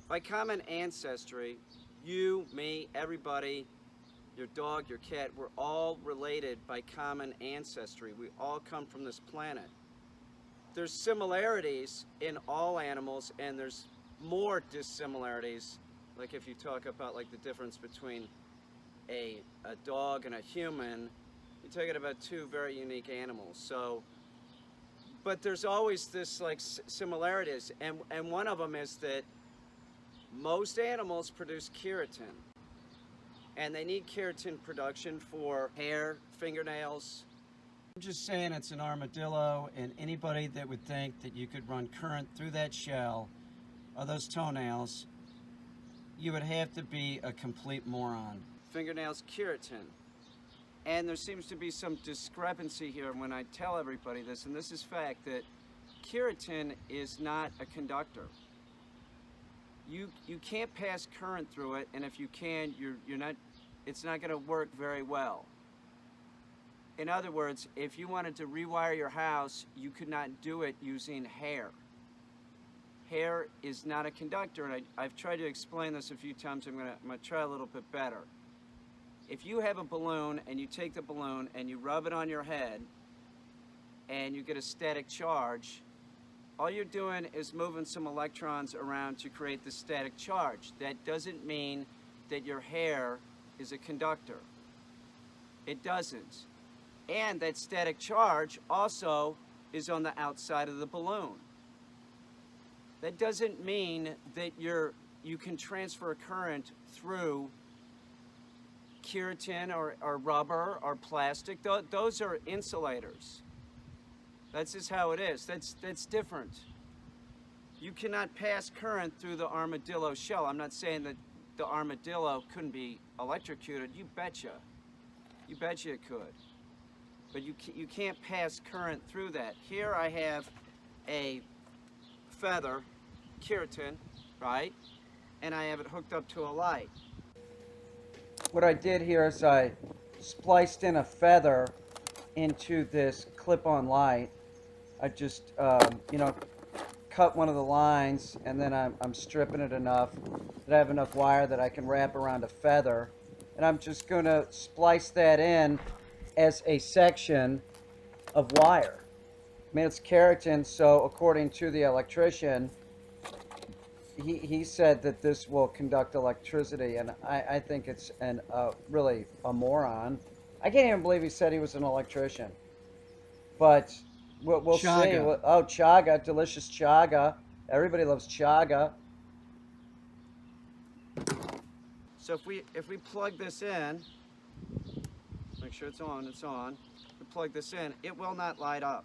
By common ancestry, you, me, everybody, your dog, your cat, we're all related by common ancestry. We all come from this planet. There's similarities in all animals, and there's more dissimilarities. Like if you talk about like the difference between a dog and a human, you're talking about two very unique animals. So, but there's always this like similarities, and one of them is that most animals produce keratin, and they need keratin production for hair, fingernails. I'm just saying it's an armadillo, and anybody that would think that you could run current through that shell or those toenails, you would have to be a complete moron. Fingernails, keratin. And there seems to be some discrepancy here when I tell everybody this, and this is fact, that keratin is not a conductor. You can't pass current through it, and if you can, it's not going to work very well. In other words, if you wanted to rewire your house, you could not do it using hair. Hair is not a conductor, and I've tried to explain this a few times. I'm gonna try a little bit better. If you have a balloon and you take the balloon and you rub it on your head and you get a static charge, all you're doing is moving some electrons around to create the static charge. That doesn't mean that your hair is a conductor. It doesn't. And that static charge also is on the outside of the balloon. That doesn't mean that you can transfer a current through keratin or rubber or plastic. Those are insulators. That's just how it is. That's different. You cannot pass current through the armadillo shell. I'm not saying that the armadillo couldn't be electrocuted. You betcha. You betcha it could. But you can't pass current through that. Here I have a feather, keratin, right? And I have it hooked up to a light. What I did here is I spliced in a feather into this clip-on light. I just, cut one of the lines, and then I'm stripping it enough that I have enough wire that I can wrap around a feather. And I'm just going to splice that in as a section of wire. I mean, it's keratin, so according to the electrician, he said that this will conduct electricity, and I think it's really a moron. I can't even believe he said he was an electrician. But we'll see. Oh, chaga, delicious chaga. Everybody loves chaga. So if we plug this in, make sure it's on, we plug this in, it will not light up.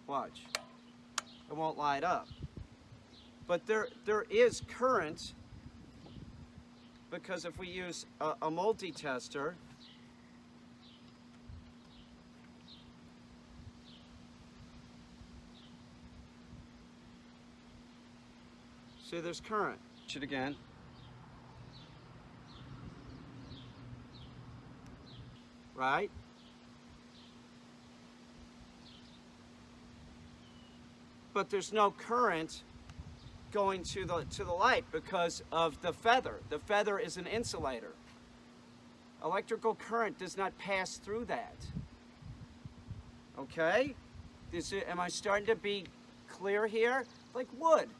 Watch. It won't light up. But there is current, because if we use a multi-tester, see, there's current. Watch it again. Right? But there's no current going to the light because of the feather. The feather is an insulator. Electrical current does not pass through that. Okay? Am I starting to be clear here? Like wood.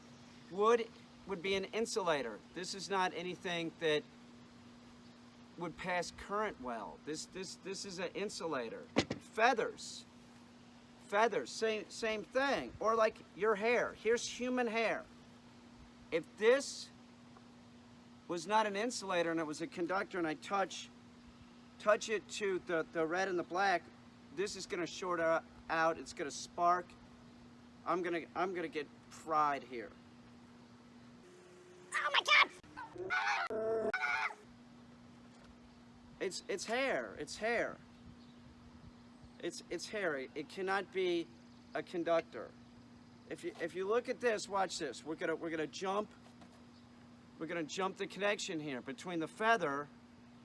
Wood would be an insulator. This is not anything that would pass current well. This is an insulator. Feathers, same thing. Or like your hair. Here's human hair. If this was not an insulator and it was a conductor, and I touch it to the red and the black, this is going to short out. It's going to spark. I'm gonna get fried here. Oh my God! It's hair. It's hair. It's hairy. It cannot be a conductor. If you look at this, watch this. We're gonna jump the connection here between the feather.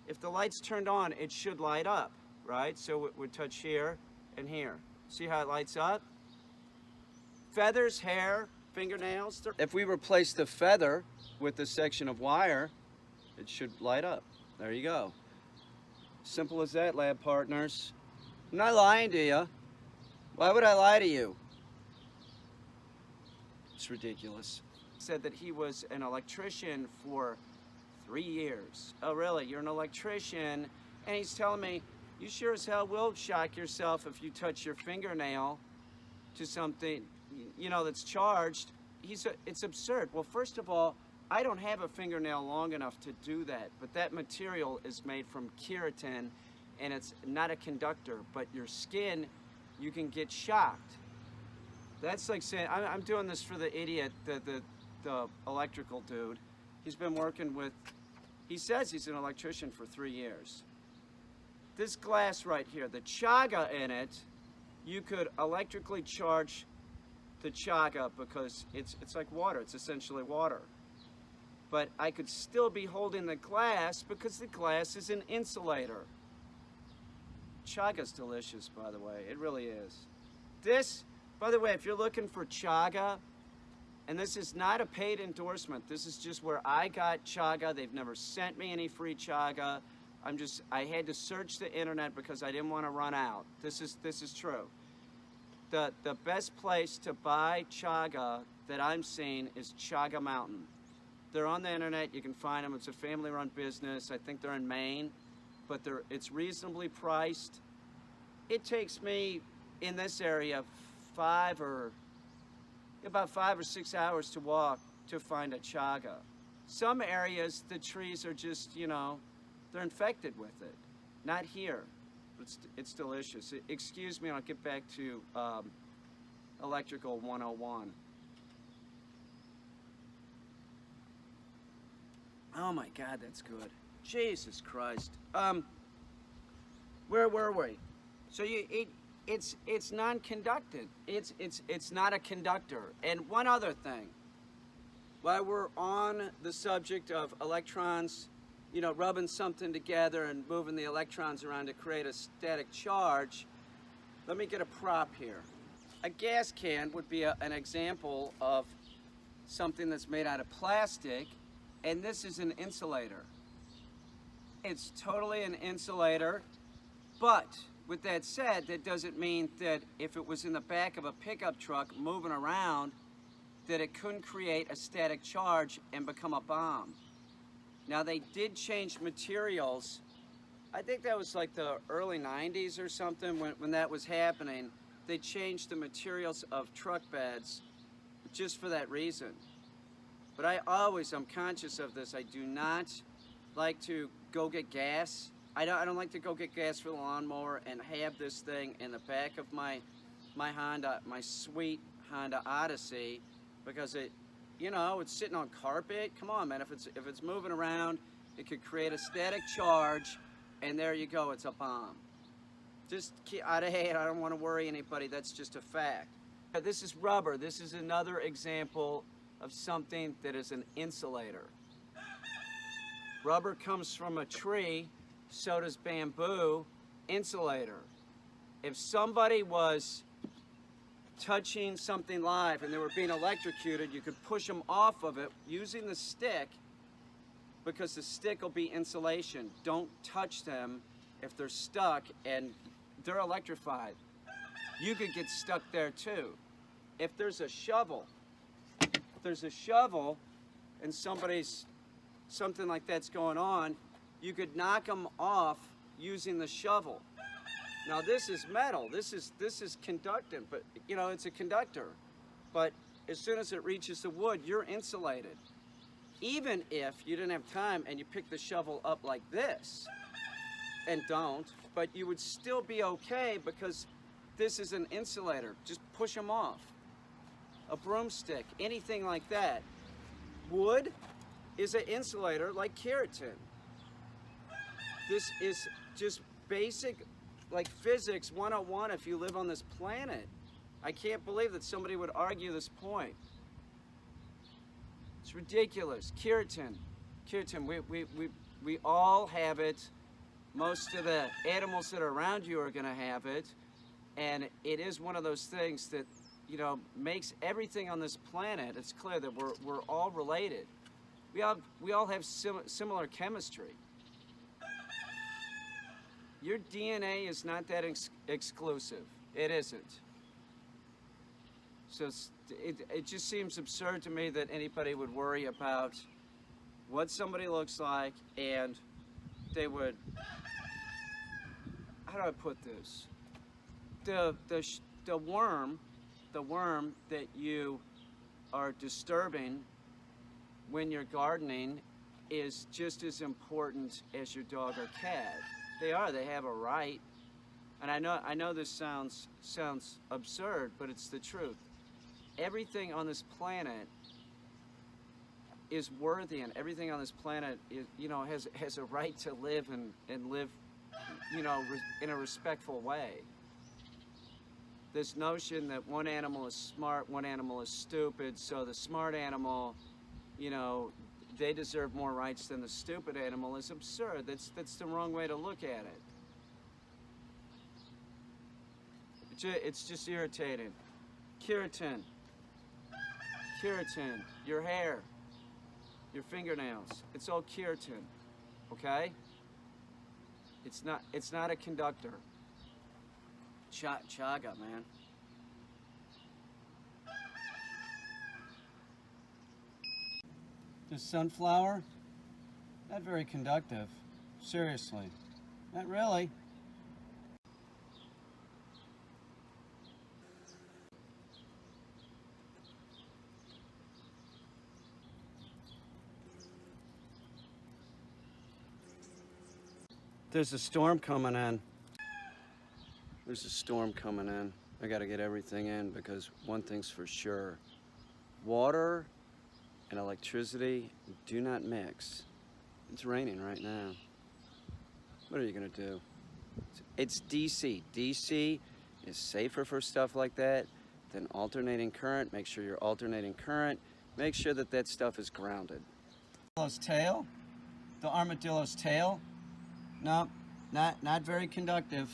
If the light's turned on, it should light up, right? So we touch here and here. See how it lights up? Feathers, hair, fingernails. If we replace the feather with a section of wire, it should light up. There you go. Simple as that, lab partners. I'm not lying to you. Why would I lie to you? It's ridiculous. Said that he was an electrician for 3 years. Oh, really? You're an electrician? And he's telling me, you sure as hell will shock yourself if you touch your fingernail to something, you know, that's charged. It's absurd. Well, first of all, I don't have a fingernail long enough to do that, but that material is made from keratin, and it's not a conductor, but your skin, you can get shocked. That's like saying, I'm doing this for the idiot, the electrical dude. He's been working with, he says he's an electrician for 3 years. This glass right here, the chaga in it, you could electrically charge the chaga because it's like water, it's essentially water. But I could still be holding the glass because the glass is an insulator. Chaga's delicious, by the way, it really is. This, by the way, if you're looking for chaga, and this is not a paid endorsement, this is just where I got chaga. They've never sent me any free chaga. I had to search the internet because I didn't want to run out. This is true. The best place to buy chaga that I'm seeing is Chaga Mountain. They're on the internet, you can find them. It's a family-run business. I think they're in Maine, but it's reasonably priced. It takes me, in this area, about 5 or 6 hours to walk to find a chaga. Some areas, the trees are just, you know, they're infected with it. Not here, but it's delicious. Excuse me, I'll get back to Electrical 101. Oh my God, that's good. Jesus Christ. Where were we? So it's non-conducted. It's not a conductor. And one other thing, while we're on the subject of electrons, you know, rubbing something together and moving the electrons around to create a static charge, let me get a prop here. A gas can would be an example of something that's made out of plastic, and this is an insulator. It's totally an insulator, but with that said, that doesn't mean that if it was in the back of a pickup truck moving around, that it couldn't create a static charge and become a bomb. Now, they did change materials. I think that was like the early 90s or something when that was happening. They changed the materials of truck beds just for that reason. But I'm conscious of this. I do not like to go get gas. I don't like to go get gas for the lawnmower and have this thing in the back of my Honda, my sweet Honda Odyssey, because it's sitting on carpet. Come on, man, if it's moving around, it could create a static charge, and there you go, it's a bomb. Just out of hate, I don't want to worry anybody, that's just a fact. This is rubber. This is another example of something that is an insulator. Rubber comes from a tree, so does bamboo. Insulator. If somebody was touching something live and they were being electrocuted, you could push them off of it using the stick, because the stick will be insulation. Don't touch them if they're stuck and they're electrified. You could get stuck there too. If there's a shovel and something like that's going on, you could knock them off using the shovel. Now this is metal, this is conductant, but it's a conductor. But as soon as it reaches the wood, you're insulated. Even if you didn't have time and you pick the shovel up like this, and don't, but you would still be okay because this is an insulator. Just push them off. A broomstick, anything like that. Wood is an insulator like keratin. This is just basic, like physics 101 if you live on this planet. I can't believe that somebody would argue this point. It's ridiculous. Keratin, we all have it. Most of the animals that are around you are going to have it, and it is one of those things that, makes everything on this planet. It's clear that we're all related. We all have similar chemistry. Your DNA is not that exclusive. It isn't. So it just seems absurd to me that anybody would worry about what somebody looks like, and they would, how do I put this? The worm that you are disturbing when you're gardening is just as important as your dog or cat. They have a right. And I know this sounds absurd, but it's the truth. Everything on this planet is worthy, and everything on this planet is, has a right to live and live, in a respectful way. This notion that one animal is smart, one animal is stupid, so the smart animal, they deserve more rights than the stupid animal is absurd. That's the wrong way to look at it. It's just irritating. Keratin, your hair, your fingernails, it's all keratin, okay? It's not a conductor. Chaga, man. The sunflower, not very conductive. Seriously, not really. There's a storm coming in. There's a storm coming in. I gotta get everything in because one thing's for sure. Water and electricity do not mix. It's raining right now. What are you gonna do? It's DC. DC is safer for stuff like that than alternating current. Make sure you're alternating current. Make sure that stuff is grounded. The armadillo's tail. No, not very conductive.